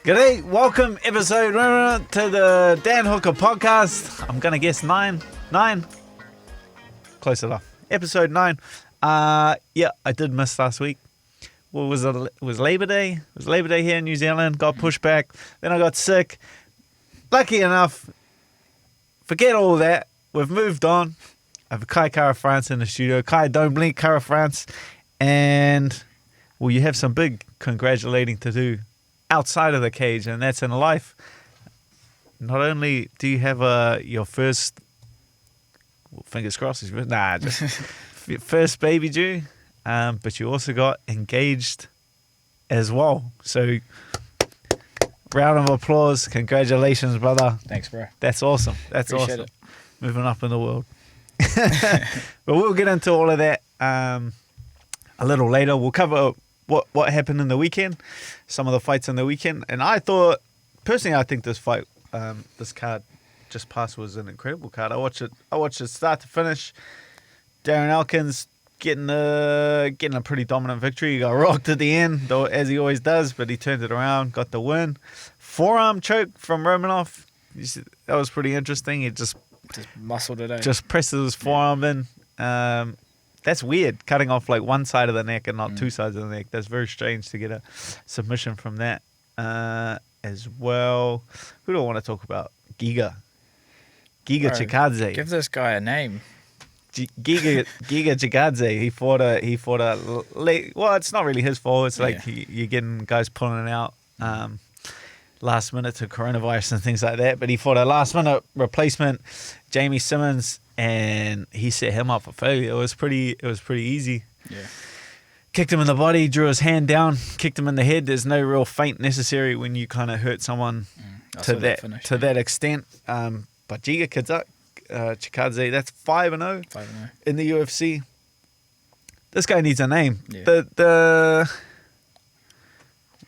G'day, welcome episode to the Dan Hooker Podcast. I'm going to guess 9. Close enough. Episode 9. Yeah, I did miss last week. What was it? It was Labor Day. It was Labor Day here in New Zealand. Got pushed back. Then I got sick. Lucky enough, forget all that. We've moved on. I have Kai Cara France in the studio. Kai, don't blink, Cara France. And, well, you have some big congratulating to do outside of the cage, and that's in life. Not only do you have your first, well, fingers crossed, just first baby due, but you also got engaged as well. So, round of applause. Congratulations, brother. Thanks, bro. That's awesome. That's Appreciate awesome. it. Moving up in the world. But we'll get into all of that a little later. We'll cover what happened in the weekend, some of the fights in the weekend. And I thought, personally, I think this fight, this card just past was an incredible card. I watched it start to finish. Darren Elkins getting a pretty dominant victory. He got rocked at the end, though, as he always does, but he turned it around, got the win. Forearm choke from Romanov. That was pretty interesting. He just muscled it out. Just presses his forearm in. That's weird, cutting off like one side of the neck and not two sides of the neck. That's very strange to get a submission from that as well. Who do I want to talk about? Giga Chikadze. Give this guy a name. Giga Chikadze. He fought a late. Well, it's not really his fault. It's like you're getting guys pulling it out last minute to coronavirus and things like that. But he fought a last minute replacement, Jamie Simmons, and he set him up for failure. It was pretty easy. Yeah. Kicked him in the body, drew his hand down, kicked him in the head. There's no real feint necessary when you kind of hurt someone to that extent. But Giga Chikadze, that's 5-0 in the UFC. This guy needs a name. Yeah. The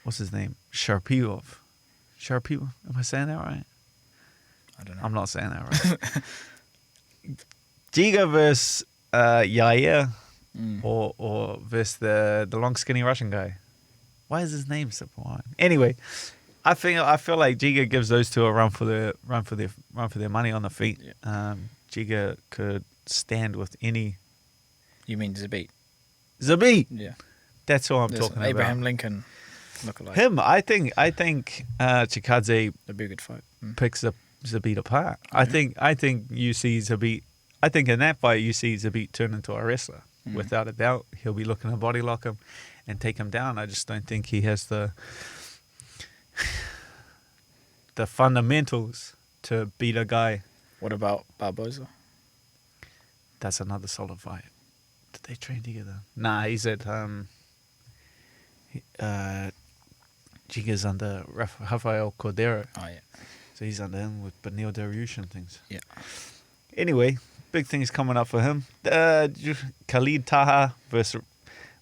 what's his name? Sharipov. Am I saying that right? I don't know. I'm not saying that right. Giga versus Yair, or versus the long skinny Russian guy. Why is his name so boring? Anyway, I feel like Giga gives those two a run for their money on the feet. Yeah. Giga could stand with any. You mean Zabit? Zabit. Yeah. That's all I'm talking about. Abraham Lincoln lookalike. Him, I think Chikadze would be a good fight. Picks up Zabit apart. Mm-hmm. I think you see Zabit. I think in that fight you see Zabit turn into a wrestler. Mm-hmm. Without a doubt, he'll be looking to body lock him and take him down. I just don't think he has the fundamentals to beat a guy. What about Barboza? That's another solid fight. Did they train together? Nah, he's at Giga's under Rafael Cordero. Oh yeah. So he's under him with Benil Dariush and things. Yeah. Anyway, big things coming up for him. Khalid Taja versus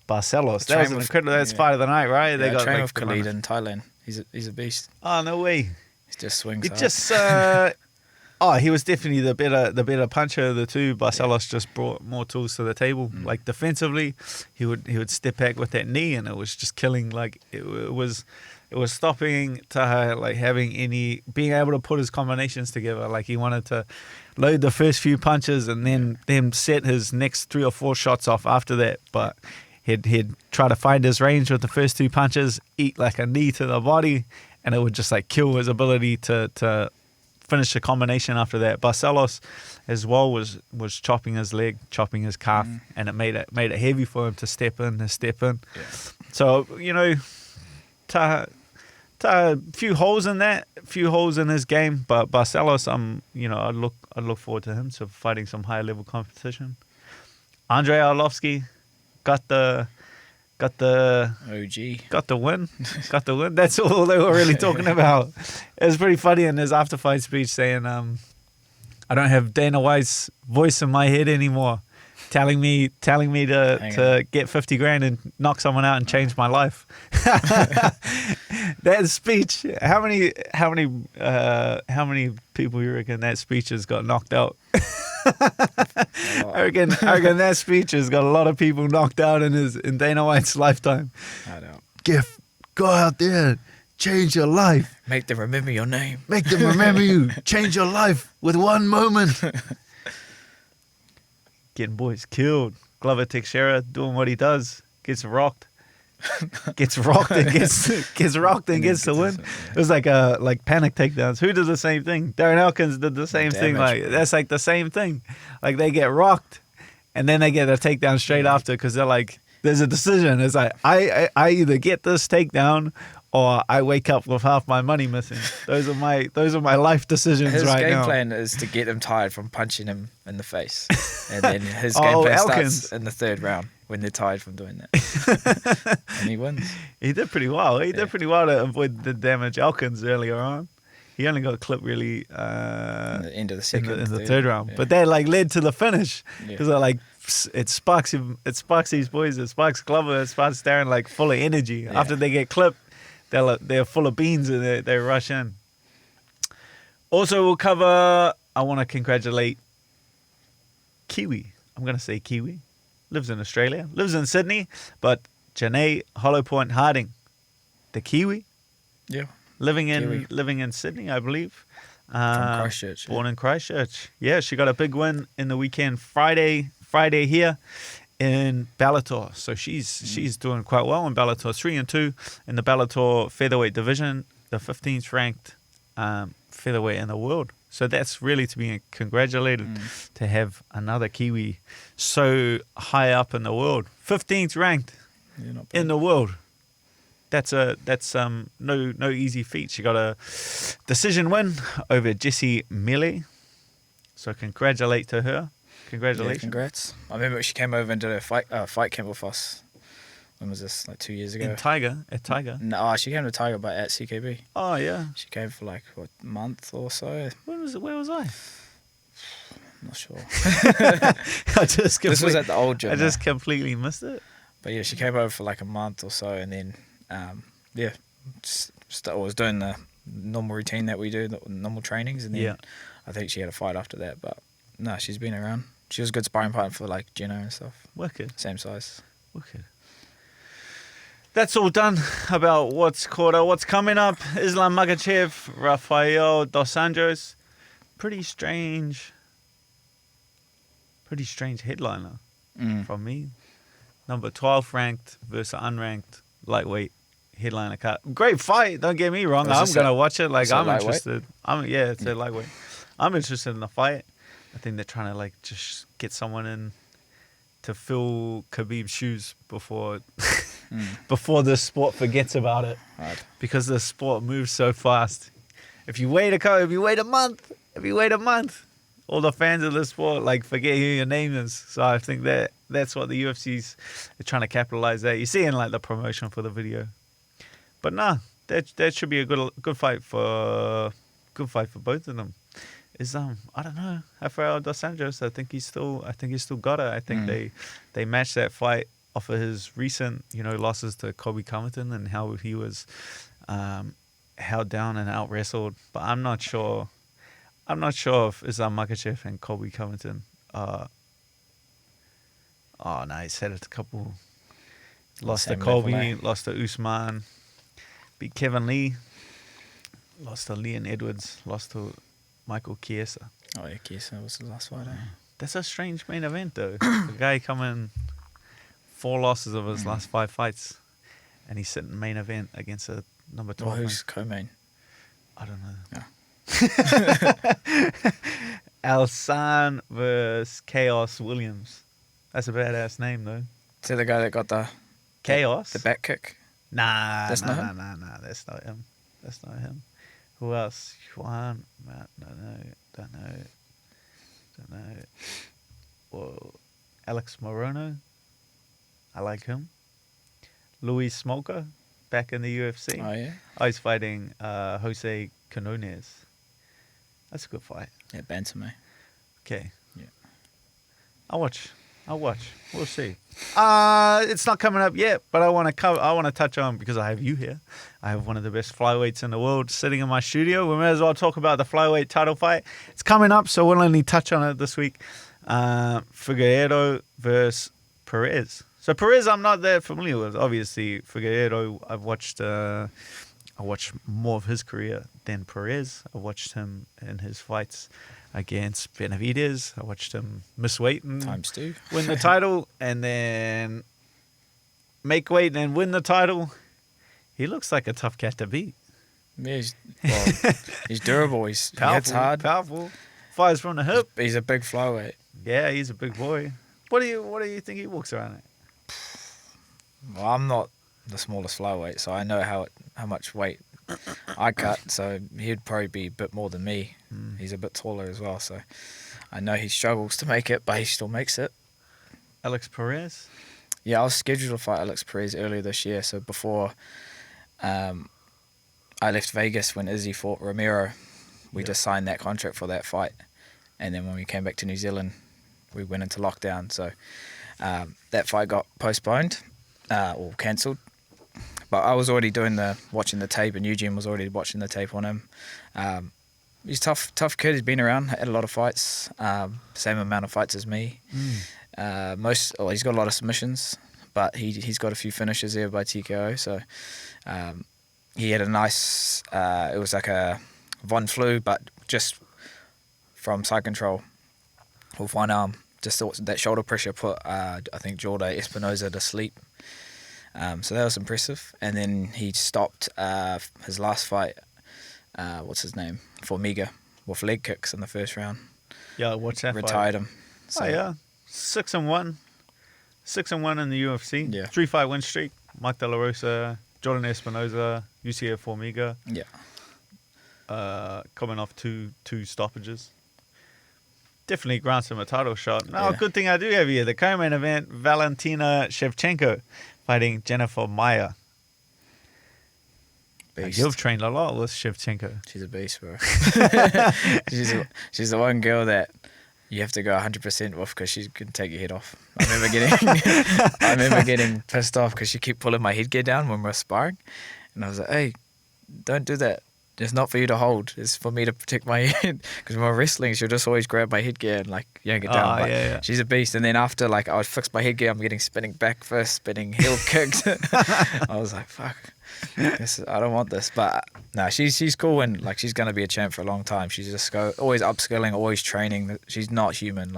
Barcelos. That was an incredible. That's fight of the night, right? They got train with Khalid in Thailand. He's a beast. Oh no way! He just swings. It just. He was definitely the better puncher of the two. Barcelos just brought more tools to the table. Like defensively, he would step back with that knee, and it was just killing. Like it was stopping Taja like being able to put his combinations together. Like he wanted to load the first few punches and then set his next 3 or 4 shots off after that. But he'd try to find his range with the first 2 punches, eat like a knee to the body, and it would just like kill his ability to finish the combination after that. Barcelos as well was chopping his leg, chopping his calf, and it made it heavy for him to step in. Yeah. So, a few holes in that, a few holes in his game, but Barcelos, I'd look forward to him fighting some higher level competition. Andrei Arlovsky got the OG. Got the win. That's all they were really talking about. It was pretty funny in his after fight speech saying, I don't have Dana White's voice in my head anymore. telling me to get 50 grand and knock someone out and change my life. That speech. How many people you reckon that speech has got knocked out? I reckon that speech has got a lot of people knocked out in Dana White's lifetime. I don't. Go out there, change your life. Make them remember your name. Make them remember you. Change your life with one moment. Getting boys killed. Glover Teixeira doing what he does. Gets rocked. Gets rocked and gets the win. It was like panic takedowns. Who did the same thing? Darren Elkins did the same thing. Like that's like the same thing. Like they get rocked, and then they get a takedown straight after because they're like, there's a decision. It's like I either get this takedown or I wake up with half my money missing. Those are my life decisions his right now. His game plan is to get him tired from punching him in the face, and then his game plan starts in the third round when they're tired from doing that, and he wins. He did pretty well. He did pretty well to avoid the damage Elkins earlier on. He only got clipped really in the end of the second, in the third round, but that like led to the finish because it sparks these boys, it sparks Glover, it sparks Darren like full of energy. Yeah. After they get clipped, they're full of beans and they rush in. Also, we'll cover. I want to congratulate Kiwi. I'm gonna say Kiwi. Lives in Australia, lives in Sydney, but Janae Hollowpoint Harding, the Kiwi. Yeah. Living in Sydney, I believe. From Christchurch. Born in Christchurch. Yeah, she got a big win in the weekend Friday here in Bellator. So she's doing quite well in Bellator. 3-2 in the Bellator featherweight division, the 15th ranked featherweight in the world. So that's really to be congratulated to have another Kiwi so high up in the world. 15th ranked in the world. That's no easy feat. She got a decision win over Jessie Mealy. So congratulate to her. Congratulations. Yeah, congrats. I remember she came over and did a fight camp with us. When was this? Like 2 years ago. At Tiger? No, she came to Tiger, but at CKB. Oh yeah. She came for like a month or so. Where was I? I'm not sure. This was at the old gym. I just completely missed it. But yeah, she came over for like a month or so, and then was doing the normal routine that we do, the normal trainings, and then I think she had a fight after that. But no, she's been around. She was a good sparring partner for like Gino and stuff. Wicked. Same size. Wicked. That's all done about what's coming up. Islam Makhachev, Rafael Dos Anjos. Pretty strange headliner from me. Number 12 ranked versus unranked lightweight headliner cut. Great fight, don't get me wrong. I'm going to watch it. Like I'm interested. It's a lightweight. I'm interested in the fight. I think they're trying to like just get someone in to fill Khabib's shoes before the sport forgets about it. Right. Because the sport moves so fast. If you wait a month, all the fans of the sport like forget who your name is. So I think that's what the UFC's trying to capitalize that. You see in like the promotion for the video. But that should be a good fight for both of them. Is I don't know, Rafael Dos Anjos. I think he's still got it. I think they matched that fight off of his recent losses to Colby Covington and how he was held down and out wrestled. But I'm not sure if Islam Makhachev and Colby Covington are. Oh no, he's had a couple. Lost to Colby, lost to Usman, beat Kevin Lee, lost to Leon Edwards, lost to Michael Chiesa. Oh yeah, Chiesa was the last fight. That's a strange main event though. The guy coming 4 losses of his last 5 fights, and he's sitting main event against a number 12. Well, who's co-main? I don't know. Alsan versus Chaos Williams. That's a badass name though. Is that the guy that got the Chaos? The back kick? Nah, that's not him. That's not him. Who else? Juan? Don't know. Well, Alex Morono. I like him. Luis Smolka, back in the UFC. Oh yeah. He's fighting Jose Quinones. That's a good fight. Yeah, bantamweight. Okay. Yeah. I'll watch I'll watch. We'll see. It's not coming up yet, but I want to touch on, because I have you here. I have one of the best flyweights in the world sitting in my studio. We may as well talk about the flyweight title fight. It's coming up, so we'll only touch on it this week. Figueiredo versus Perez. So Perez, I'm not that familiar with. Obviously, Figueiredo, I watched more of his career than Perez. I watched him in his fights against Benavidez. I watched him miss weight and ×2. win the title, and then make weight and win the title. He looks like a tough cat to beat. Yeah, he's durable. He hits hard. Powerful. Fires from the hip. He's a big flyweight. Yeah, he's a big boy. What do you think he walks around at? Well, I'm not the smallest flyweight, so I know how much weight I cut. So he'd probably be a bit more than me. He's a bit taller as well, so I know he struggles to make it, but he still makes it. Alex Perez? Yeah, I was scheduled to fight Alex Perez earlier this year. So before I left Vegas when Izzy fought Romero, we just signed that contract for that fight. And then when we came back to New Zealand, we went into lockdown. So that fight got postponed or cancelled. But I was already watching the tape, and Eugene was already watching the tape on him. He's tough kid. He's been around, had a lot of fights, same amount of fights as me. He's got a lot of submissions, but he's got a few finishes there by TKO. So he had a nice. It was like a Von Flu, but just from side control with one arm. Just that shoulder pressure put I think Jorge Espinosa to sleep. So that was impressive. And then he stopped his last fight. What's his name? Formiga, with leg kicks in the first round. Yeah, what's that? Retired him. So, 6-1 in the UFC. Yeah. 3-fight win streak. Mike De La Rosa, Jordan Espinosa, UCF Formiga. Yeah. Coming off two stoppages. Definitely grants him a title shot. No, good thing I do have here. The co-main event, Valentina Shevchenko fighting Jennifer Maia. Beast. You've trained a lot with Shevchenko. She's a beast, bro. she's the one girl that you have to go 100% with because she can take your head off. I remember getting pissed off because she kept pulling my headgear down when we were sparring. And I was like, hey, don't do that. It's not for you to hold. It's for me to protect my head. Because when we're wrestling, she'll just always grab my headgear and yank it down. Yeah. She's a beast. And then after I would fix my headgear, I'm getting spinning back first, spinning heel kicks. I was like, fuck. I don't want this. But no, she's cool, and she's gonna be a champ for a long time. She's just always upskilling, always training. She's not human.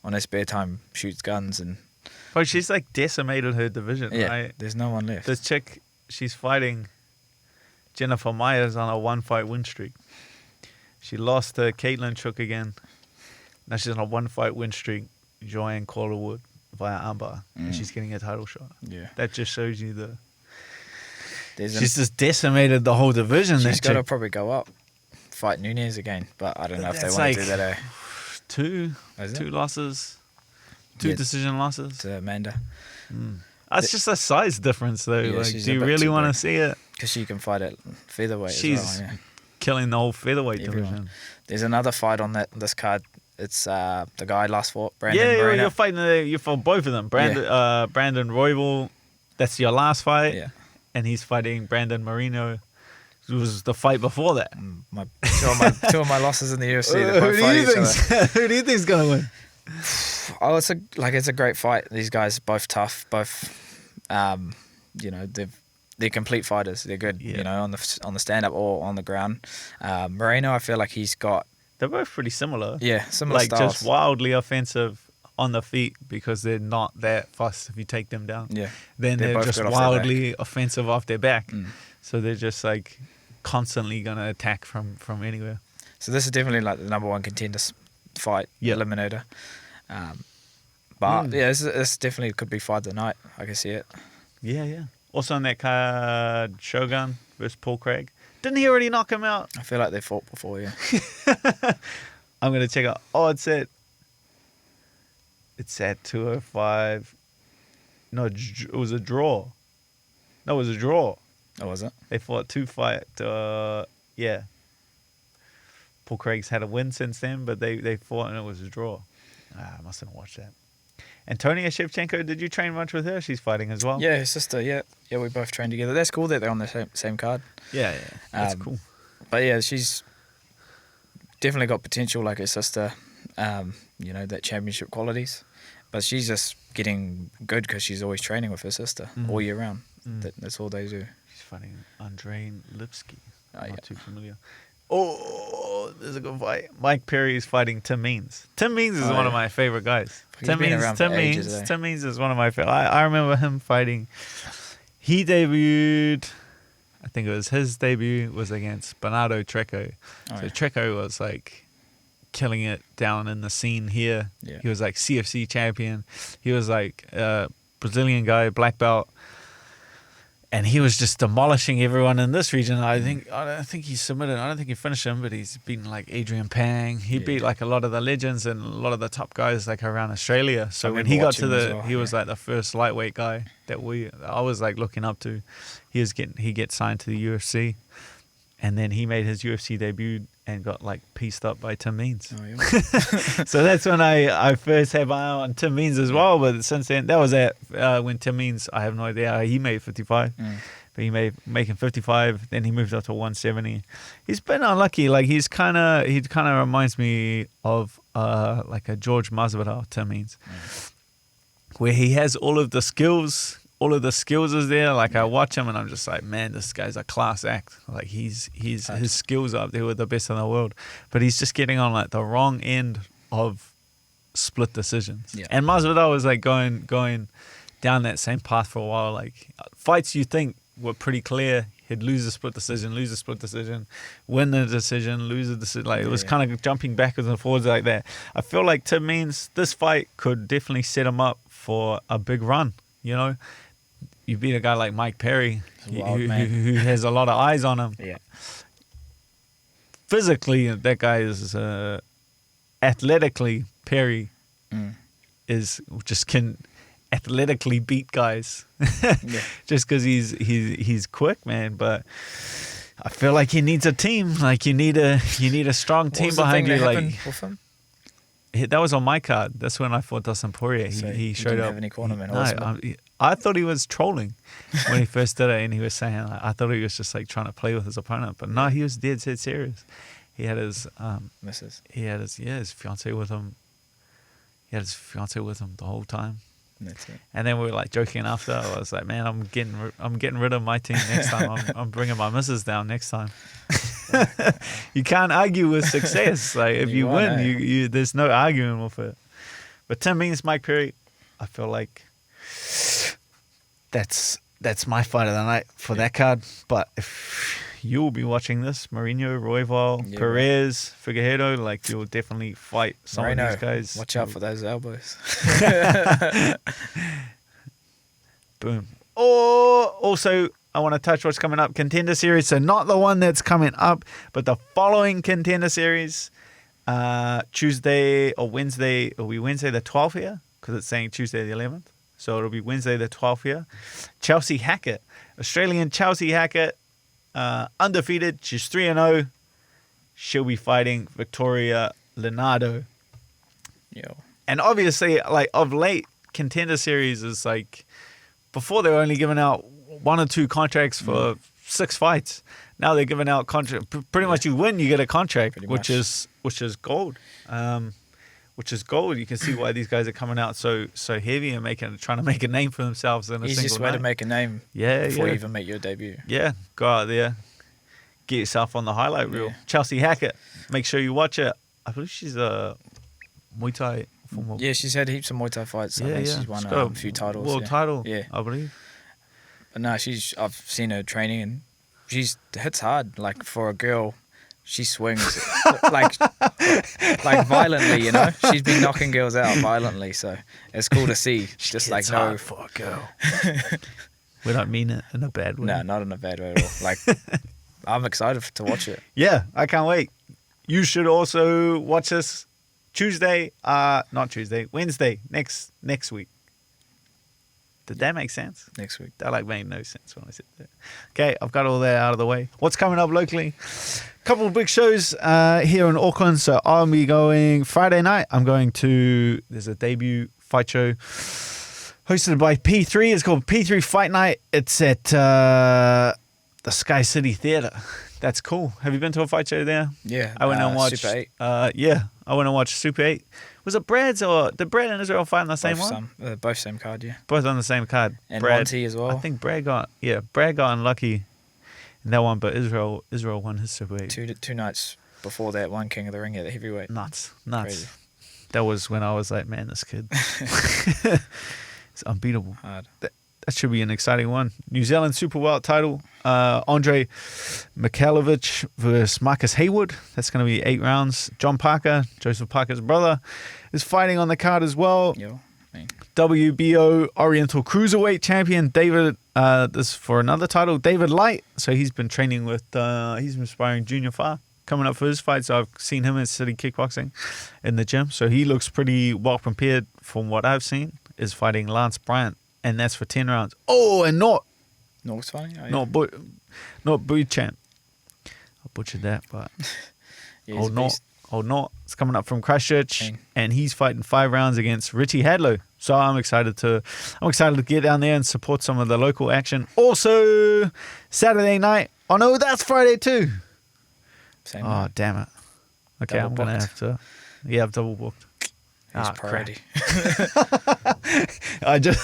On her spare time, shoots guns and. But she's decimated her division, right? There's no one left. This chick, she's fighting. Jennifer Maia's on a 1-fight win streak. She lost to Caitlin Chook again. Now she's on a 1-fight win streak. Joanne Calderwood via armbar, and she's getting a title shot. Yeah, that just shows you she's just decimated the whole division. She's got to probably go up, fight Nunes again, but I don't know if they want to do that. Two losses, two decision losses to Amanda. That's just a size difference, though. Yeah, do you really want to see it? Because she can fight at featherweight She's as well. killing the whole featherweight division. There's another fight on this card. It's the guy last fought, Brandon Moreno. You're fighting. You fought both of them. Brandon Royval, that's your last fight. Yeah. And he's fighting Brandon Moreno. It was the fight before that. Two of my losses in the UFC. Who do you think's gonna win? Oh, it's a great fight. These guys both tough, both they're complete fighters. They're good, on the stand up or on the ground. Moreno, I feel like they're both pretty similar. Yeah, similar styles. Just wildly offensive on the feet because they're not that fast if you take them down. Yeah. Then they're just wildly offensive off their back. So they're just constantly gonna attack from anywhere. So this is definitely the number one contender fight, eliminator. This definitely could be fight of the night. I can see it. Yeah. Also on that card, Shogun versus Paul Craig. Didn't he already knock him out? I feel like they fought before, yeah. I'm going to check out. Oh, it's at 205. No, it was a draw. No, it was a draw. Oh, was it? They fought 2-fight. Yeah. Paul Craig's had a win since then, but they fought and it was a draw. I mustn't have watched that. Antonia Shevchenko, did you train much with her? She's fighting as well. Yeah, her sister. Yeah, we both train together. That's cool that they're on the same card. Yeah, that's cool. But yeah, she's definitely got potential like her sister. That championship qualities. But she's just getting good because she's always training with her sister all year round. That's all they do. She's fighting Andrei Lipsky. Not too familiar. Oh, there's a good fight. Mike Perry is fighting Tim Means. Tim Means is one of my favorite guys. Tim Means is one of my favorite. I remember him fighting. He debuted, I think it was his debut was against Bernardo Treco. Treco was like killing it down in the scene here. Yeah. He was like CFC champion. He was like a Brazilian guy, black belt. And he was just demolishing everyone in this region. I don't think he submitted. I don't think he finished him, but he's beaten like Adrian Pang. He beat like a lot of the legends and a lot of the top guys like around Australia. So when he got to he was like the first lightweight guy that I was like looking up to. He gets signed to the UFC, and then he made his UFC debut and got like pieced up by Tim Means. Oh, yeah. So that's when I first had my eye on Tim Means as well. But since then, that was when Tim Means, I have no idea how he made 55. But he making 55. Then he moved up to 170. He's been unlucky. Like he kind of reminds me of like a George Masvidal, Tim Means, where he has all of the skills. All of the skills is there. Like I watch him and I'm just like, man, this guy's a class act. Like his skills are up there with the best in the world. But he's just getting on like the wrong end of split decisions. Yeah. And Masvidal was like going down that same path for a while. Like fights you think were pretty clear. He'd lose a split decision, win the decision, lose a decision. Like it was kind of jumping backwards and forwards like that. I feel like Tim Means this fight could definitely set him up for a big run. You know, you beat a guy like Mike Perry, who has a lot of eyes on him. Yeah. Physically, that guy is athletically. Perry can athletically beat guys, just because he's quick, man. But I feel like he needs a team. Like you need a strong team behind you. Like that was on my card. That's when I fought Dustin Poirier. He showed up. Have any cornerman? I thought he was trolling when he first did it, and he was saying, I thought he was just like trying to play with his opponent, but no, he was dead set serious. He had his missus. He had his fiance with him. He had his fiance with him the whole time. That's it. And then we were like joking after. I was like, man, I'm getting rid of my team next time. I'm bringing my missus down next time. You can't argue with success. Like if you win, you there's no arguing with it. But Tim Means, Mike Perry, I feel like that's my fight of the night for that card. But if you'll be watching this, Mourinho, Royval, Perez, Figueiredo, like you'll definitely fight some of these guys. Watch out for those elbows. Boom. Also, I want to touch what's coming up. Contender Series. So not the one that's coming up, but the following Contender Series. Tuesday or Wednesday. It'll be Wednesday the 12th here because it's saying Tuesday the 11th. So it'll be Wednesday the 12th here. Chelsea Hackett. Australian Chelsea Hackett. Undefeated. She's 3-0. She'll be fighting Victoria Leonardo. Yo. And obviously, like of late, Contender Series is like before they were only giving out 1 or 2 contracts for 6 fights. Now they're giving out contract. Pretty much, you win, you get a contract, which is gold. Which is gold. You can see why these guys are coming out so heavy and trying to make a name for themselves in a single night. Easiest way to make a name. Before you even make your debut. Yeah, go out there, get yourself on the highlight reel. Yeah. Chelsea Hackett, make sure you watch it. I believe she's a Muay Thai. Yeah, she's had heaps of Muay Thai fights. I think she's won a few titles. World title, I believe. But no, I've seen her training and she hits hard. Like for a girl, she swings like violently, you know. She's been knocking girls out violently, so it's cool to see. She just like hard for a girl. We don't mean it in a bad way. No, not in a bad way at all. Like I'm excited to watch it. Yeah, I can't wait. You should also watch this Wednesday next week. Did that make sense? Next week. That made no sense when I said that. Okay, I've got all that out of the way. What's coming up locally? Couple of big shows here in Auckland. So I'll be going Friday night. There's a debut fight show hosted by P3. It's called P3 Fight Night. It's at the Sky City Theatre. That's cool. Have you been to a fight show there? Yeah. I went and watched Super 8. I went and watched Super 8. Was it Brad's or did Brad and Israel fight on the same one? Both same card, yeah. Both on the same card. And Brad, Monty as well. I think Brad got unlucky in that one, but Israel won his Super 8. Two nights before that, one King of the Ring at the heavyweight. Nuts. Crazy. That was when I was like, man, this kid, it's unbeatable. Hard. That should be an exciting one. New Zealand Super Welter title. Andre Mikhailovich versus Marcus Haywood. That's going to be 8 rounds. John Parker, Joseph Parker's brother, is fighting on the card as well. WBO Oriental Cruiserweight Champion David, this is for another title, David Light. So he's been training with, he's been sparring Junior Farr coming up for his fight. So I've seen him in City Kickboxing in the gym. So he looks pretty well prepared from what I've seen. Is fighting Lance Bryant, and that's for 10 rounds. Oh, and North's fighting? not Buchan. I butchered that, but Yeah, Old Nort is coming up from Christchurch, and he's fighting 5 rounds against Richie Hadlow. So I'm excited to get down there and support some of the local action. Also, Saturday night. Oh no, that's Friday too. Same Oh night. damn it. Okay, Double I'm gonna booked. have to. Yeah, I've double booked. He's crap. priority. This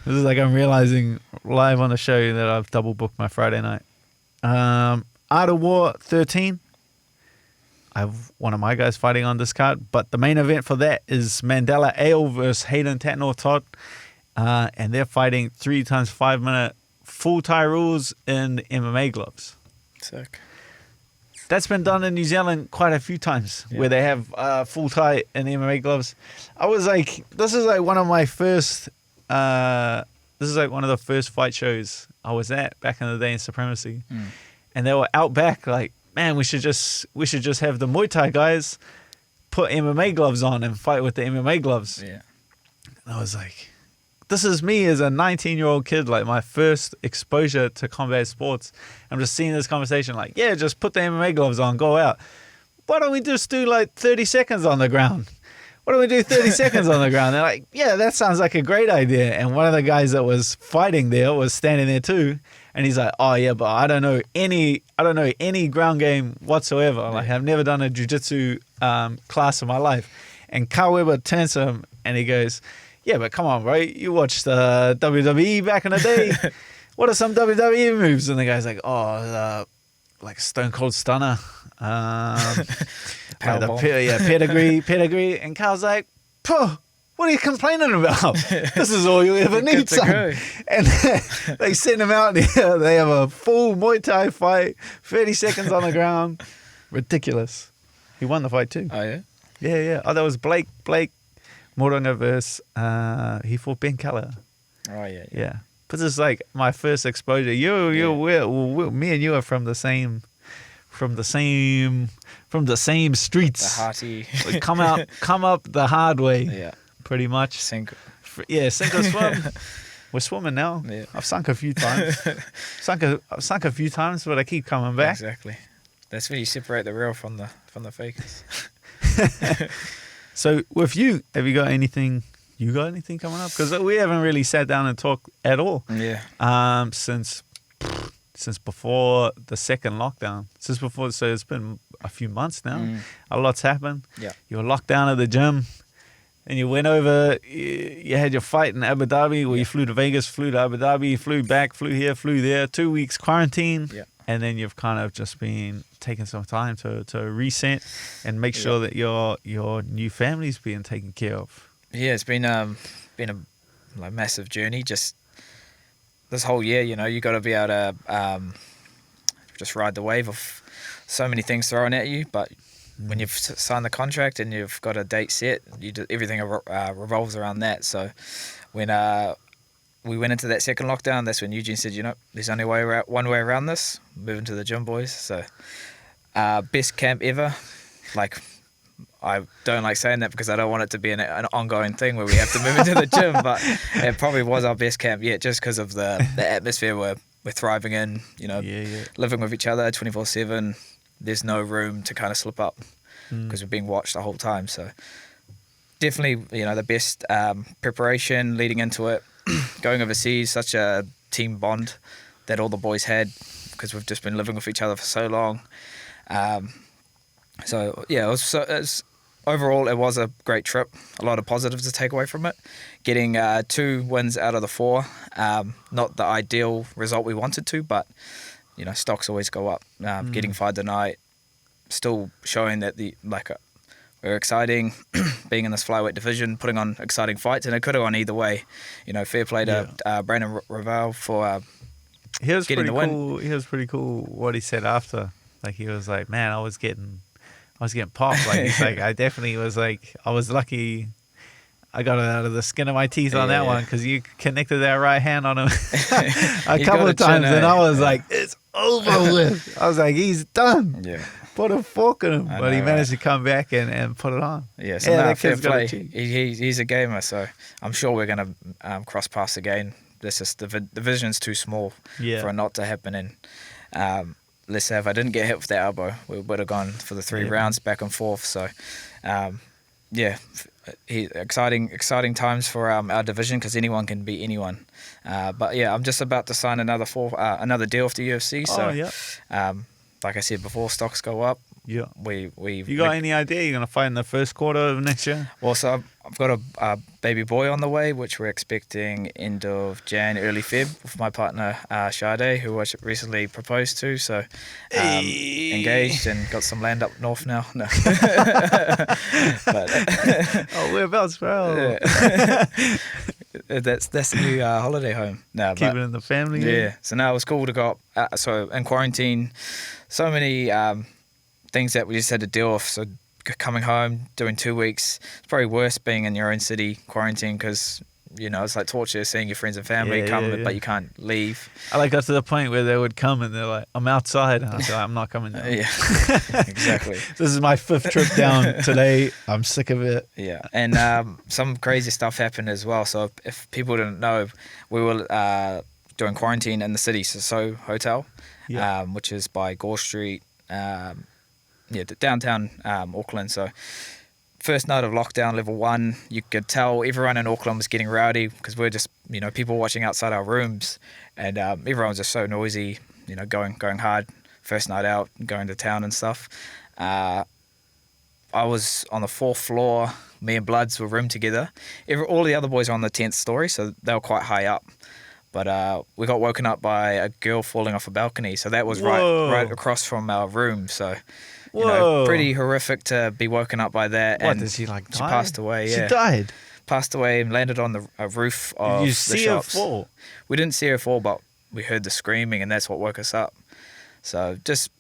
is like I'm realizing live on the show that I've double booked my Friday night. Art of War 13. I have one of my guys fighting on this card, but the main event for that is Mandela Ale versus Hayden Tatnor Todd, and they're fighting 3 times 5 minute full Thai rules in MMA gloves. Sick. That's been done in New Zealand quite a few times, where they have full Thai in MMA gloves. I was like, this is like one of my first. This is like one of the first fight shows I was at back in the day in Supremacy, and they were out back like, man, we should just have the Muay Thai guys put MMA gloves on and fight with the MMA gloves. Yeah. And I was like, this is me as a 19-year-old kid, like my first exposure to combat sports. I'm just seeing this conversation like, yeah, just put the MMA gloves on, go out. Why don't we just do like 30 seconds on the ground? Why don't we do 30 seconds on the ground? They're like, yeah, that sounds like a great idea. And one of the guys that was fighting there was standing there too. And he's like, oh yeah, but I don't know any ground game whatsoever. Like I've never done a jiu-jitsu class in my life. And Carl Weber turns to him and he goes, yeah, but come on, bro. You watched WWE back in the day. What are some WWE moves? And the guy's like, like Stone Cold Stunner. Pedigree. And Carl's like, what are you complaining about? This is all you ever need, son. And they send him out there. They have a full Muay Thai fight, 30 seconds on the ground. Ridiculous. He won the fight too. Oh, yeah? Yeah. Oh, that was Blake Moronga versus, he fought Ben Keller. Oh, yeah. Yeah. But this is like my first exposure. Me and you are from the same streets. The hearty. We come up the hard way. Yeah. Pretty much. Sink. Sink or swim. We're swimming now. Yeah. I've sunk a few times. I've sunk a few times, but I keep coming back. Exactly. That's when you separate the real from the fakers. So with you, have you got anything? You got anything coming up? Because we haven't really sat down and talked at all. Yeah. Since before the second lockdown. So it's been a few months now. A lot's happened. Yeah. You were locked down at the gym, and you went over. You had your fight in Abu Dhabi, where you flew to Vegas, flew to Abu Dhabi, flew back, flew here, flew there. 2 weeks quarantine. Yeah. And then you've kind of just been taking some time to reset and make sure that your new family's being taken care of. Yeah, it's been a massive journey. Just this whole year, you got to be able to just ride the wave of so many things thrown at you. But when you've signed the contract and you've got a date set, everything revolves around that. So when we went into that second lockdown, that's when Eugene said, there's only one way around this. Moving to the gym, boys. So best camp ever. Like, I don't like saying that because I don't want it to be an ongoing thing where we have to move into the gym, but it probably was our best camp yet, just because of the atmosphere we're thriving in, living with each other 24/7. There's no room to kind of slip up because we're being watched the whole time. So definitely, the best preparation leading into it. Going overseas, such a team bond that all the boys had because we've just been living with each other for so long. Overall, it was a great trip. A lot of positives to take away from it. Getting 2 wins out of the 4, not the ideal result we wanted to, but stocks always go up. Getting fight tonight, still showing that we're exciting, being in this flyweight division, putting on exciting fights, and it could have gone either way. Fair play to Brandon Ravel for getting the win. He was pretty cool what he said after. Like, he was like, man, I was getting popped. Like, he's like, I definitely was like, I was lucky I got it out of the skin of my teeth on that one, because you connected that right hand on him a couple of times, and I was like, it's over with. I was like, he's done. Yeah. Put a fork in him. But he managed to come back and put it on. Yeah, so that fair play. He's a gamer, so I'm sure we're going to cross paths again. This is the division's too small for it not to happen. And let's say if I didn't get hit with that elbow, we would have gone for the 3 rounds back and forth. So, exciting times for our division, because anyone can beat anyone. But yeah, I'm just about to sign another deal with the UFC. So, like I said before, stocks go up. Yeah. You got any idea you're gonna fight in the first quarter of next year? Well, so I've got a baby boy on the way, which we're expecting end of Jan, early Feb, with my partner Sade, who was recently proposed to. So engaged and got some land up north now. No. Whereabouts, bro? Yeah. That's the new holiday home. No, Keep it in the family. Yeah. So now it was cool to go up. So in quarantine, so many things that we just had to deal with. So coming home, doing 2 weeks, it's probably worse being in your own city quarantine, because it's like torture seeing your friends and family but you can't leave. I got to the point where they would come and they're like, I'm outside, and I was like, I'm not coming down. Yeah, exactly. This is my 5th trip down today. I'm sick of it. Yeah, and some crazy stuff happened as well. So if people didn't know, we were doing quarantine in the city, so Hotel, which is by Gore Street, downtown Auckland. So first night of lockdown, level 1, you could tell everyone in Auckland was getting rowdy, because we're just, people watching outside our rooms, and everyone was just so noisy, going hard. First night out, going to town and stuff. I was on the 4th floor. Me and Bloods were roomed together. All the other boys were on the 10th story, so they were quite high up. But we got woken up by a girl falling off a balcony, so that was right across from our room. So, pretty horrific to be woken up by that. What, and did she die? She passed away, She died? Passed away and landed on the roof of the shops. Did you see her fall? We didn't see her fall, but we heard the screaming, and that's what woke us up. So just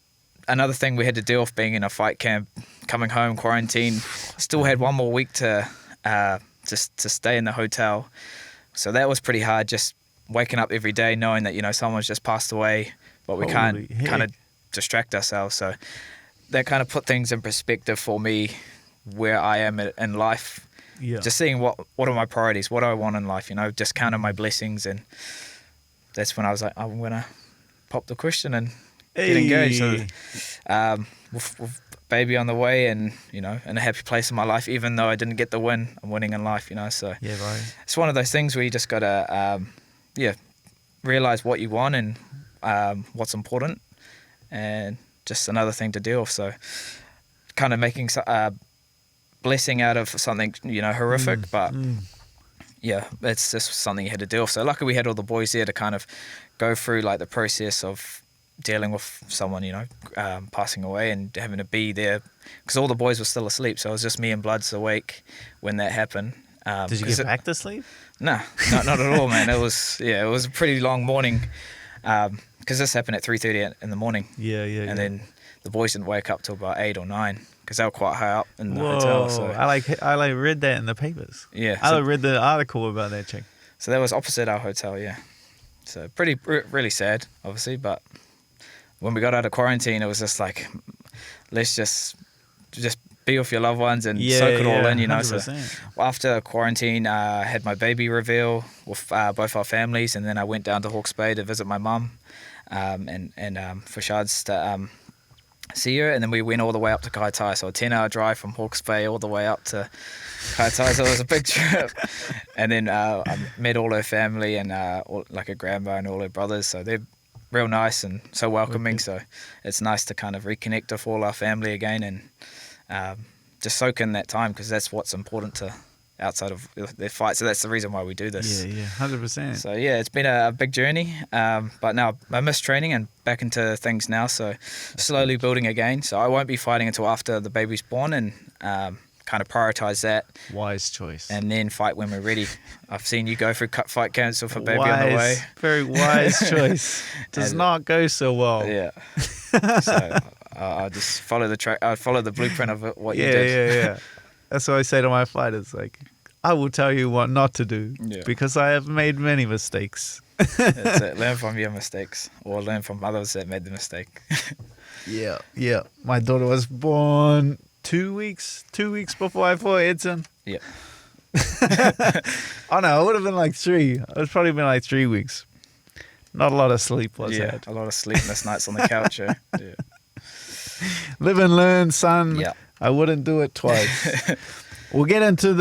another thing we had to deal with being in a fight camp, coming home, quarantine. Still had 1 more week to stay in the hotel. So that was pretty hard, just waking up every day knowing that, someone's just passed away, but we can't kind of distract ourselves. So that kind of put things in perspective for me, where I am in life. Yeah. Just seeing what are my priorities, what do I want in life, just counting my blessings. And that's when I was like, I'm going to pop the question and get engaged. So with baby on the way, and, in a happy place in my life, even though I didn't get the win, I'm winning in life, so yeah, right. It's one of those things where you just got to, realize what you want and what's important, and just another thing to deal with. So kind of making blessing out of something, horrific, but it's just something you had to deal with. So luckily we had all the boys there to kind of go through like the process of dealing with someone, passing away, and having to be there, because all the boys were still asleep. So it was just me and Bloods awake when that happened. Did you get back to sleep? No, not at all, man. It was a pretty long morning, because this happened at 3:30 in the morning. And then the boys didn't wake up till about 8 or 9, because they were quite high up in the hotel. So I read that in the papers. Yeah, I read the article about that chick. So that was opposite our hotel. Yeah, so really sad, obviously. But when we got out of quarantine, it was just like, let's just be with your loved ones and soak it all in, 100%. So after quarantine, I had my baby reveal with both our families, and then I went down to Hawke's Bay to visit my mum, and for Shads to see her, and then we went all the way up to Kai Tai, so a 10-hour drive from Hawke's Bay all the way up to Kai Tai, so it was a big trip. And then I met all her family and like her grandma and all her brothers, so they're real nice and so welcoming. So it's nice to kind of reconnect with all our family again and just soak in that time, because that's what's important to outside of their fight. So that's the reason why we do this. Yeah, 100%. So yeah, it's been a big journey, but now I miss training and back into things now, so slowly building again. So I won't be fighting until after the baby's born, and kind of prioritize that. Wise choice. And then fight when we're ready. I've seen you go through fight council for baby on the way. Very wise choice. Does not go so well. Yeah. So I just follow the track. I follow the blueprint of what you did. Yeah. That's what I say to my fighters. Like, I will tell you what not to do because I have made many mistakes. That's it. Learn from your mistakes, or learn from others that made the mistake. Yeah. My daughter was born 2 weeks before I fought Edson. Yeah. Oh no, it would have been like 3. It was probably been like 3 weeks. Not a lot of sleep was had. A lot of sleepless nights on the couch. Yeah. Live and learn, son. Yeah. I wouldn't do it twice. We'll get into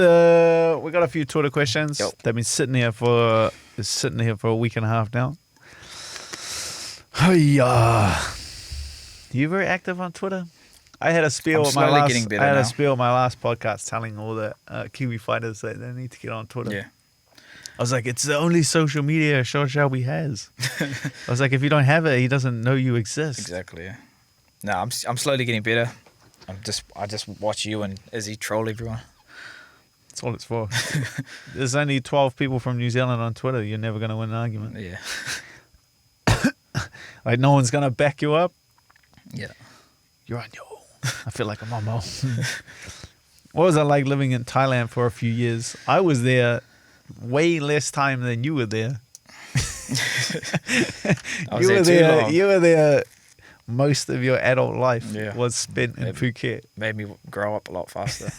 we got a few Twitter questions. Yep. They've been sitting here for a week and a half now. Oh yeah. You very active on Twitter? I had a spiel I'm with my slowly last. getting better I had now. a spiel with my last podcast telling all the Kiwi fighters that they need to get on Twitter. Yeah. I was like, it's the only social media Short Shelby has. I was like, if you don't have it, he doesn't know you exist. Exactly. Yeah. No, I'm slowly getting better. I just watch you and Izzy troll everyone. That's all it's for. There's only 12 people from New Zealand on Twitter. You're never going to win an argument. Yeah. Like, no one's going to back you up. Yeah. You're on your own. I feel like I'm on my own. What was it like living in Thailand for a few years? I was there way less time than you were there. You were there. Most of your adult life was spent in Phuket. Made me grow up a lot faster.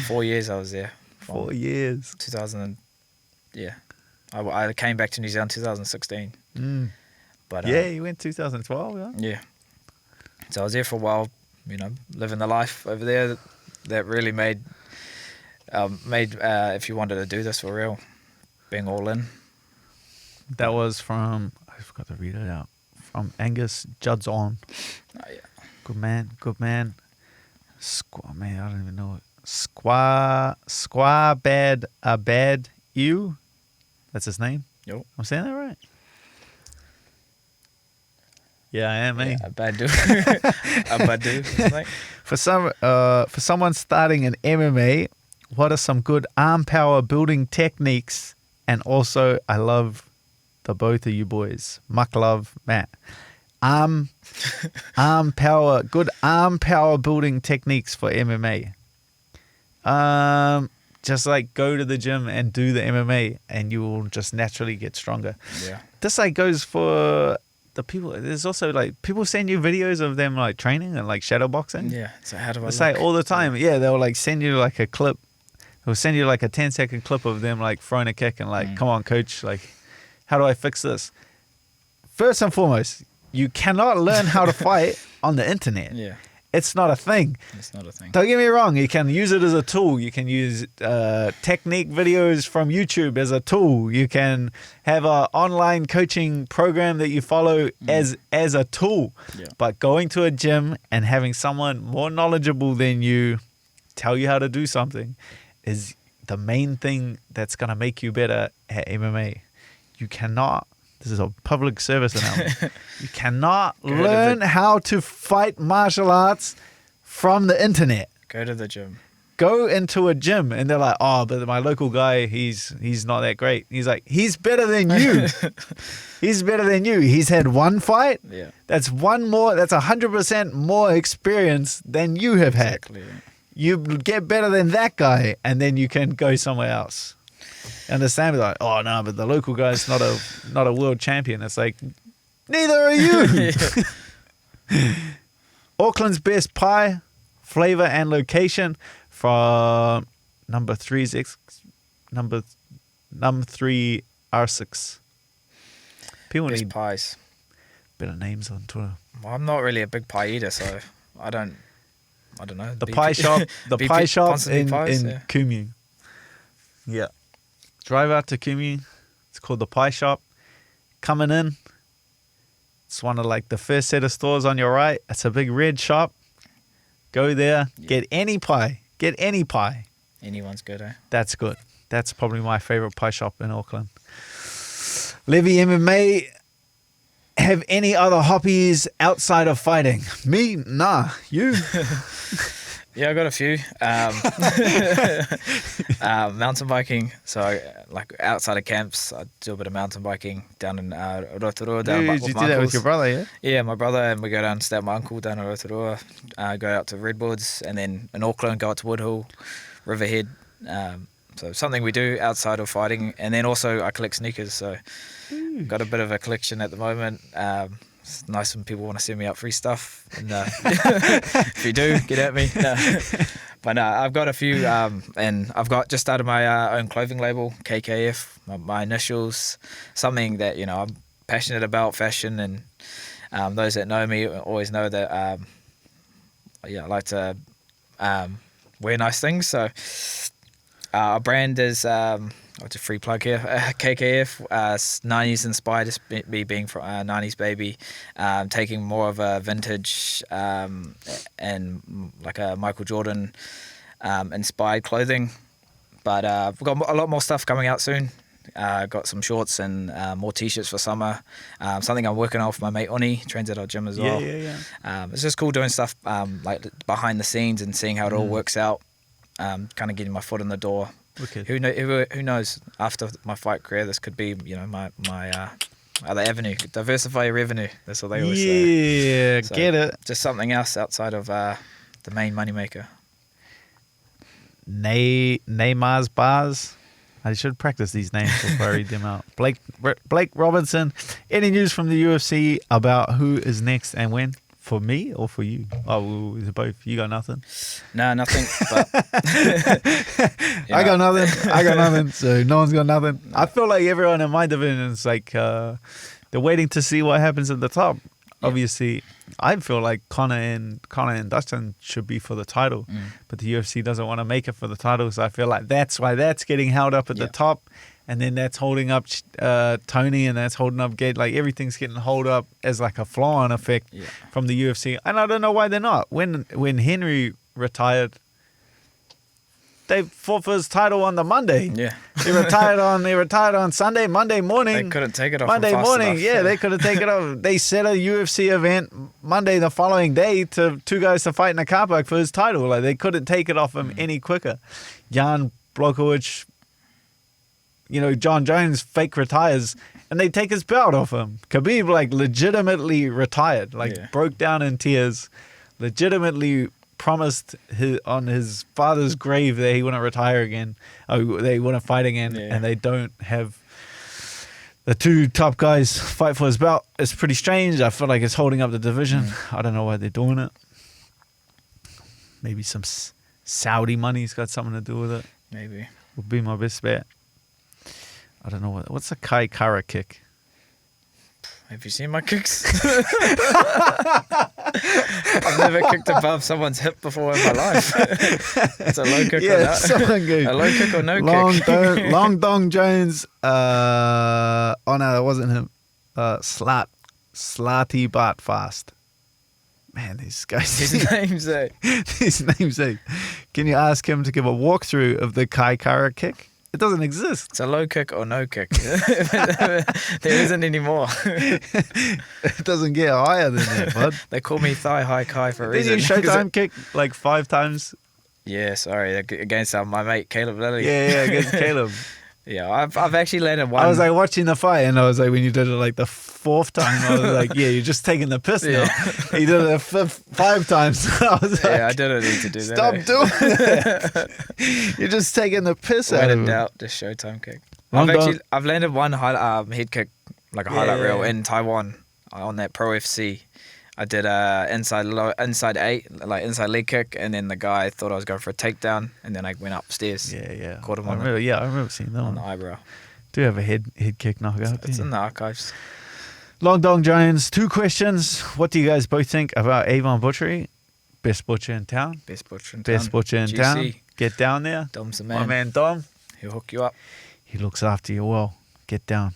4 years I was there. 4 years. 2000. I came back to New Zealand 2016. But you went 2012, yeah? Yeah. So I was there for a while, living the life over there that really made if you wanted to do this for real, being all in. That was from, I forgot to read it out, from Angus Judson. Oh, yeah. Good man. Man, I don't even know it. Squaw Bad Abad Ew. That's his name? Yep. I'm saying that right? Yeah, I am, eh? Yeah, Abadu. For someone starting an MMA, what are some good arm power building techniques? And also, I love the both of you boys. Muck love, Matt. Good arm power building techniques for MMA. Just like go to the gym and do the MMA, and you will just naturally get stronger. Yeah. This like goes for the people. There's also like people send you videos of them like training and like shadow boxing. Yeah. So how do I It's like all the time. Yeah, they'll like send you like a clip. They'll send you like a 10-second clip of them like throwing a kick and like, come on, coach, like, how do I fix this? First and foremost, you cannot learn how to fight on the internet. Yeah. It's not a thing. It's not a thing. Don't get me wrong. You can use it as a tool. You can use technique videos from YouTube as a tool. You can have an online coaching program that you follow as a tool. Yeah. But going to a gym and having someone more knowledgeable than you tell you how to do something is the main thing that's going to make you better at MMA. You cannot. This is a public service announcement. You cannot learn how to fight martial arts from the internet. Go to the gym. Go into a gym and they're like, oh, but my local guy, he's not that great. He's like, he's better than you. He's better than you. He's had one fight. Yeah. That's 100% more experience than you have had. Exactly. You get better than that guy and then you can go somewhere else. Understand? Like, oh no, but the local guy's not a world champion. It's like, neither are you. Auckland's best pie, flavor and location from number 3 R6. People Best need pies. better names on Twitter. Well, I'm not really a big pie eater, so I don't know. The pie shop in yeah. Kumu. Yeah. Drive out to Kumu. It's called the Pie Shop. Coming in, it's one of like the first set of stores on your right. It's a big red shop. Go there, get any pie. Get any pie. Anyone's good, eh? That's good. That's probably my favorite pie shop in Auckland. Levy MMA, have any other hobbies outside of fighting? Me? Nah. You? Yeah, I got a few. Mountain biking. So, like outside of camps, I do a bit of mountain biking down in Rotorua. Dude, you do that with your brother, yeah? Yeah, my brother, and we go down and stay at my uncle down in Rotorua. Go out to Redwoods, and then in Auckland, go out to Woodhull, Riverhead. So something we do outside of fighting. And then also I collect sneakers. So got a bit of a collection at the moment. It's nice when people want to send me out free stuff. And if you do, get at me. But I've got a few, and I've just started my own clothing label, KKF, my initials, something that, I'm passionate about, fashion, and those that know me always know that, I like to wear nice things. So our brand is... What's a free plug here? KKF, 90s inspired, just me being from 90s baby, taking more of a vintage and like a Michael Jordan inspired clothing. But we've got a lot more stuff coming out soon. Got some shorts and more t-shirts for summer. Something I'm working on with my mate Oni, trains at our gym as well. Yeah. It's just cool doing stuff like behind the scenes and seeing how it all works out. Kind of getting my foot in the door. Okay. Who knows? After my fight career, this could be, my other avenue. Diversify your revenue. That's what they always say. Yeah, So get it. Just something else outside of the main moneymaker. Neymar's bars. I should practice these names before I read them out. Blake Robinson. Any news from the UFC about who is next and when? For me or for you? Oh, well, both. You got nothing? No, nothing. But I got nothing. So no one's got nothing. I feel like everyone in my division is like they're waiting to see what happens at the top. Yeah. Obviously, I feel like Conor and Dustin should be for the title, but the UFC doesn't want to make it for the title. So I feel like that's why that's getting held up at the top. And then that's holding up Tony, and that's holding up Gate. Like everything's getting held up as like a flow-on effect from the UFC. And I don't know why they're not. When Henry retired, they fought for his title on the Monday. Yeah, He retired on Sunday, Monday morning. They couldn't take it off. Monday morning, enough. they could have taken it off. They set a UFC event Monday the following day to two guys to fight in a car park for his title. Like they couldn't take it off him any quicker. Jan Blachowicz. John Jones fake retires and they take his belt off him. Khabib legitimately retired, broke down in tears, legitimately promised on his father's grave that he wouldn't retire again. They wouldn't fight again, and they don't have the two top guys fight for his belt. It's pretty strange. I feel like it's holding up the division. I don't know why they're doing it. Maybe some Saudi money's got something to do with it. Maybe. Would be my best bet. I don't know what's a Kai Kara kick. Have you seen my kicks? I've never kicked above someone's hip before in my life. It's a low kick or not. A low kick or no kick. Long Dong Jones. Oh no, that wasn't him. Slatty but fast. Man, these guys. His namesake. His namesake. Can you ask him to give a walkthrough of the Kai Kara kick? It doesn't exist. It's a low kick or no kick. There isn't any more. It doesn't get higher than that, bud. They call me Thigh High Kai for a reason. Did you Showtime kick 5 times? Yeah, sorry. Against my mate, Caleb Lilly. Yeah, against Caleb. Yeah, I've actually landed one. I was watching the fight, and I was when you did it the 4th time, I was you're just taking the piss now. He did it 5 times. I was I didn't need to do that. Stop doing that. You're just taking the piss out of him. When in doubt, just Showtime kick. I've landed one head kick, like a highlight reel in Taiwan on that Pro FC. I did inside 8, inside leg kick, and then the guy thought I was going for a takedown, and then I went upstairs. Yeah. Caught him I remember seeing that on one. the eyebrow. Do you have a head kick knockout? It's in the archives. Long Dong Jones, 2 questions. What do you guys both think about Avon Butchery? Best butcher in town. Best butcher in town. Best butcher in town. Get down there. Dom's the man. My man Dom. He'll hook you up. He looks after you well. Get down.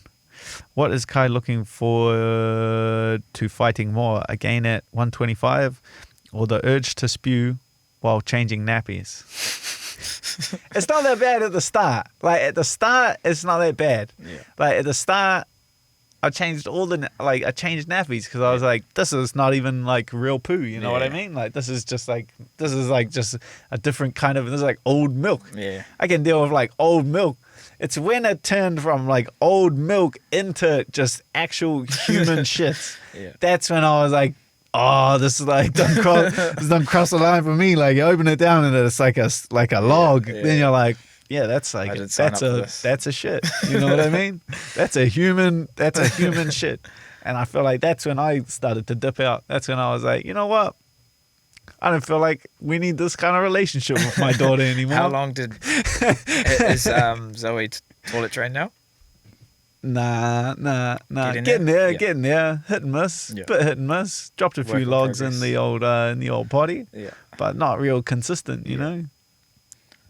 What is Kai looking forward to fighting more? Again at 125 or the urge to spew while changing nappies? It's not that bad at the start. Like at the start, it's not that bad. Yeah. Like at the start, I changed I changed nappies because I was like, this is not even like real poo. You know what I mean? Like this is just a different kind of, this is like old milk. Yeah. I can deal with like old milk. It's when it turned from like old milk into just actual human shit. Yeah. That's when I was like, oh, this is like don't cross the line for me. Like you open it down and it's like a log. Yeah. Then you're like, yeah, that's like that's a shit. You know what I mean? That's a human shit. And I feel like that's when I started to dip out. That's when I was like, you know what? I don't feel like we need this kind of relationship with my daughter anymore. How long is Zoe toilet trained now? Nah. Getting there. Hit and miss. Yeah. Bit hit and miss. Dropped a few Work in logs progress. in the old potty. Yeah. But not real consistent, you know?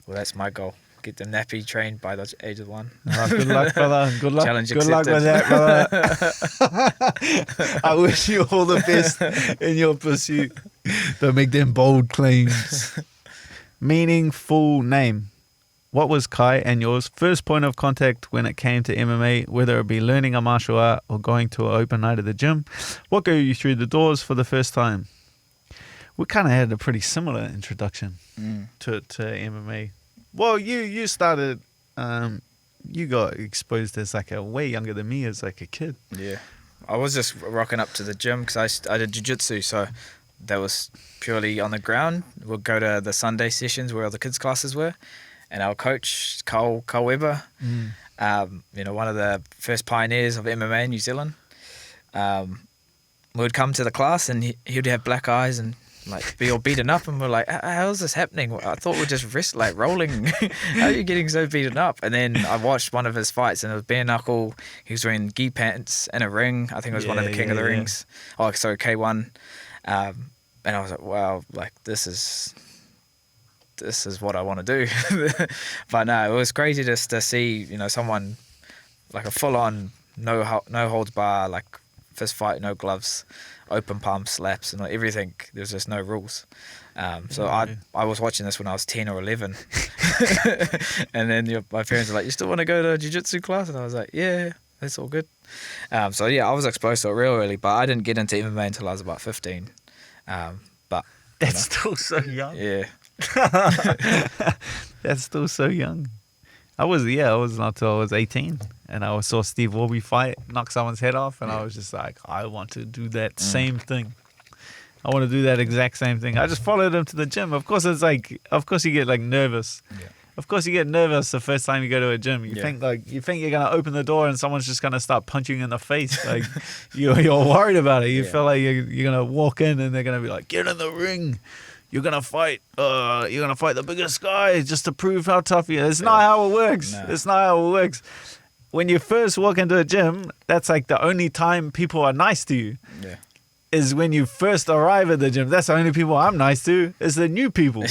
Well, that's my goal. Get the nappy trained by the age of 1. Oh, good luck, brother. Good luck. Challenge Good luck with that, brother. I wish you all the best in your pursuit. Don't make them bold claims. Meaningful name. What was Kai and yours first point of contact when it came to MMA, whether it be learning a martial art or going to an open night at the gym? What got you through the doors for the first time? We kind of had a pretty similar introduction to MMA. Well, you started, you got exposed as like a way younger than me as like a kid. Yeah. I was just rocking up to the gym because I did jiu-jitsu, so that was purely on the ground. We'll go to the Sunday sessions where all the kids' classes were, and our coach, Carl Weber, one of the first pioneers of MMA in New Zealand, would come to the class and he would have black eyes and like be all beaten up, and we're like, how's this happening? I thought we're just rolling. How are you getting so beaten up? And then I watched one of his fights, and it was bare knuckle. He was wearing gi pants in a ring. I think it was one of the King of the Rings. Oh, sorry, K1. And I was like, wow, like this is what I want to do. But no, it was crazy just to see, someone like a full on no holds bar, like fist fight, no gloves, open palm slaps and everything. There's just no rules. So I was watching this when I was 10 or 11. And then my parents were like, you still want to go to jiu-jitsu class? And I was like, yeah, that's all good. I was exposed to it real early, but I didn't get into MMA until I was about 15. But that's still so young. Yeah. That's still so young. I was not until I was 18, and I saw Steve Warby fight, knock someone's head off, and I was just like, I want to do that same thing. I want to do that exact same thing. I just followed him to the gym. Of course, you get like nervous. Yeah. Of course, you get nervous the first time you go to a gym. You think you're gonna open the door and someone's just gonna start punching you in the face. Like you're worried about it. You feel like you're gonna walk in and they're gonna be like, get in the ring. You're gonna fight. You're gonna fight the biggest guy just to prove how tough you are. It's not how it works. No. It's not how it works. When you first walk into a gym, that's like the only time people are nice to you. Yeah. Is when you first arrive at the gym. That's the only people I'm nice to. Is the new people.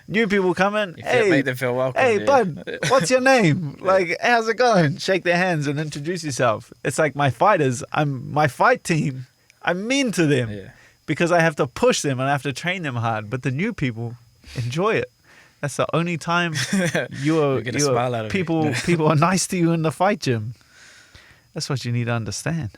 New people come in. Make them feel welcome. Hey, bud, what's your name? Like, how's it going? Shake their hands and introduce yourself. It's like my fighters. My fight team. I'm mean to them. Yeah. Because I have to push them and I have to train them hard. But the new people enjoy it. That's the only time people are nice to you in the fight gym. That's what you need to understand.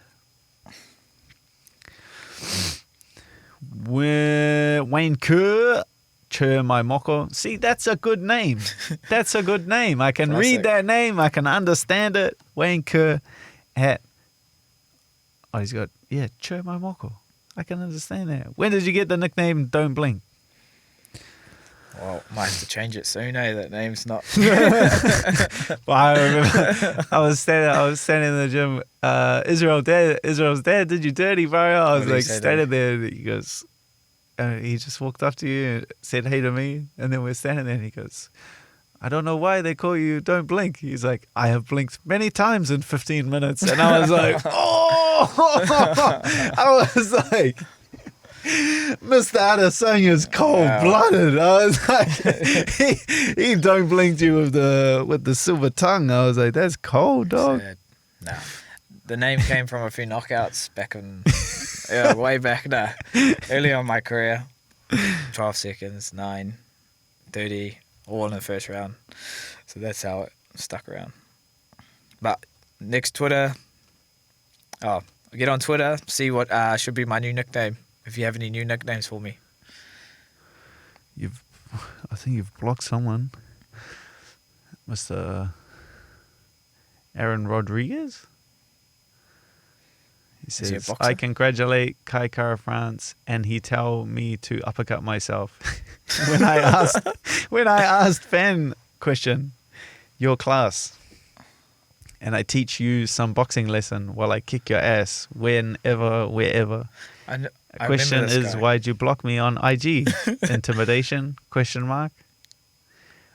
Wayne Kerr, Chur My Moko. See, that's a good name. That's a good name. I can read that name. I can understand it. Wayne Kerr he's got, Chur My Moko. I can understand that. When did you get the nickname Don't Blink? Well, might have to change it soon, That name's not. Well, I remember I was standing in the gym. Israel's dad did you dirty, bro. I was like standing there. He goes, he just walked up to you and said hey to me, and then we're standing there and he goes, I don't know why they call you Don't Blink. He's like, I have blinked many times in 15 minutes. And I was like, oh! I was like, Mr. Adesanya's cold-blooded. I was like, he don't blink you with the silver tongue. I was like, that's cold, dog. Nah. The name came from a few knockouts back in, way back, early on in my career. 12 seconds, 9, 30, all in the first round. So that's how it stuck around. But next Twitter, get on Twitter, see what should be my new nickname. If you have any new nicknames for me. I think you've blocked someone. Mr. Aaron Rodriguez? He says, I congratulate Kai Kara France and he tell me to uppercut myself. when I asked fan question, your class, and I teach you some boxing lesson while I kick your ass whenever, wherever. Question is, why'd you block me on IG? Intimidation? ?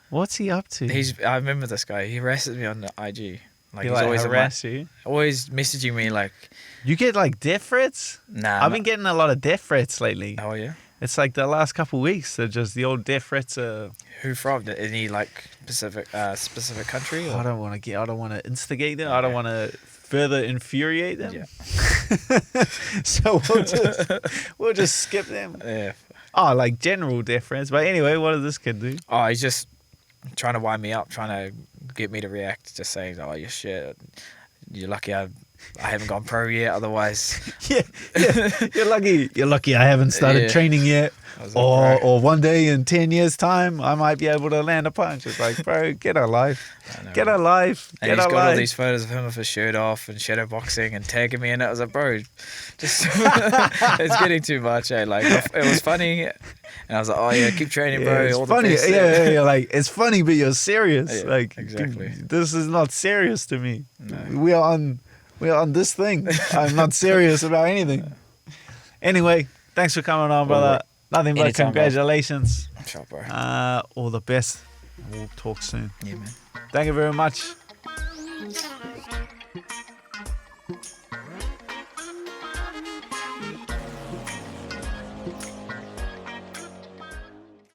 What's he up to? I remember this guy. He harasses me on the IG. Like he's always harass you? Always messaging me like... You get like death threats? Nah. I've been getting a lot of death threats lately. Oh, yeah? It's like the last couple of weeks, they're just the old death threats are... Who from? Any like specific country? Or? I don't want to instigate them. I don't want to further infuriate them. Yeah. So we'll just skip them. Yeah. Oh, like general death threats. But anyway, what does this kid do? Oh, he's just trying to wind me up, trying to get me to react, just saying, oh, you're shit. You're lucky I haven't gone pro yet, otherwise... yeah. You're lucky I haven't started training yet. Or one day in 10 years' time, I might be able to land a punch. It's like, bro, get a life. Get a life. And he's got all these photos of him with his shirt off and shadow boxing and tagging me in it. I was like, bro, just it's getting too much. Like, it was funny. And I was like, oh, yeah, keep training, bro. It's all funny. The yeah. Like, it's funny, but you're serious. Yeah, like, exactly. This is not serious to me. No. We are on this thing. I'm not serious about anything. Anyway, thanks for coming on, brother. Nothing but congratulations. Sure, bro. All the best. We'll talk soon. Yeah, man. Thank you very much.